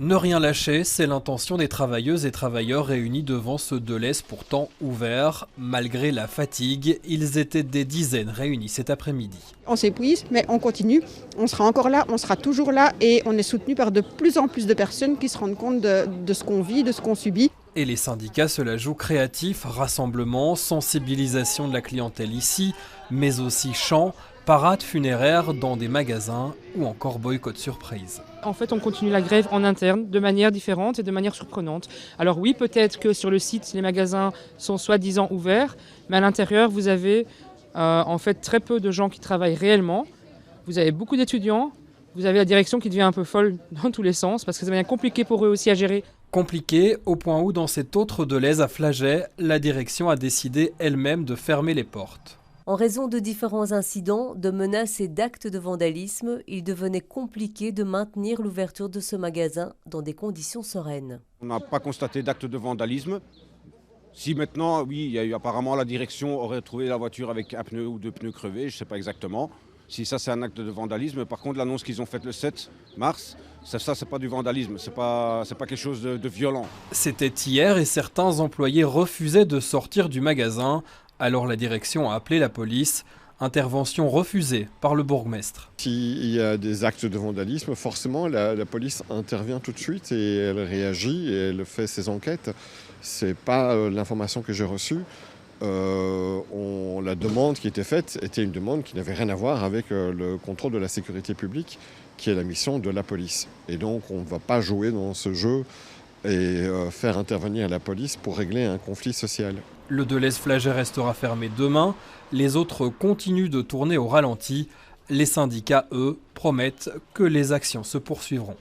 Ne rien lâcher, c'est l'intention des travailleuses et travailleurs réunis devant ce Deleuze pourtant ouvert. Malgré la fatigue, ils étaient des dizaines réunis cet après-midi. On s'épuise, mais on continue. On sera encore là, on sera toujours là et on est soutenu par de plus en plus de personnes qui se rendent compte de ce qu'on vit, de ce qu'on subit. Et les syndicats se la jouent créatifs, rassemblements, sensibilisation de la clientèle ici, mais aussi chants, parades funéraires dans des magasins ou encore boycott surprise. En fait, on continue la grève en interne de manière différente et de manière surprenante. Alors oui, peut-être que sur le site, les magasins sont soi-disant ouverts, mais à l'intérieur, vous avez en fait très peu de gens qui travaillent réellement. Vous avez beaucoup d'étudiants, vous avez la direction qui devient un peu folle dans tous les sens parce que ça devient compliqué pour eux aussi à gérer. Compliqué au point où dans cet autre Deleuze à Flaget, la direction a décidé elle-même de fermer les portes. En raison de différents incidents, de menaces et d'actes de vandalisme, il devenait compliqué de maintenir l'ouverture de ce magasin dans des conditions sereines. On n'a pas constaté d'actes de vandalisme. Si maintenant, oui, il y a eu apparemment la direction aurait trouvé la voiture avec un pneu ou deux pneus crevés, je ne sais pas exactement. Si ça c'est un acte de vandalisme, par contre l'annonce qu'ils ont faite le 7 mars, ça c'est pas du vandalisme, c'est pas quelque chose de violent. C'était hier et certains employés refusaient de sortir du magasin. Alors la direction a appelé la police. Intervention refusée par le bourgmestre. S'il y a des actes de vandalisme, forcément la police intervient tout de suite et elle réagit et elle fait ses enquêtes. C'est pas l'information que j'ai reçue. La demande qui était faite était une demande qui n'avait rien à voir avec le contrôle de la sécurité publique, qui est la mission de la police. Et donc on ne va pas jouer dans ce jeu et faire intervenir la police pour régler un conflit social. Le Deleuze Flaget restera fermé demain. Les autres continuent de tourner au ralenti. Les syndicats, eux, promettent que les actions se poursuivront.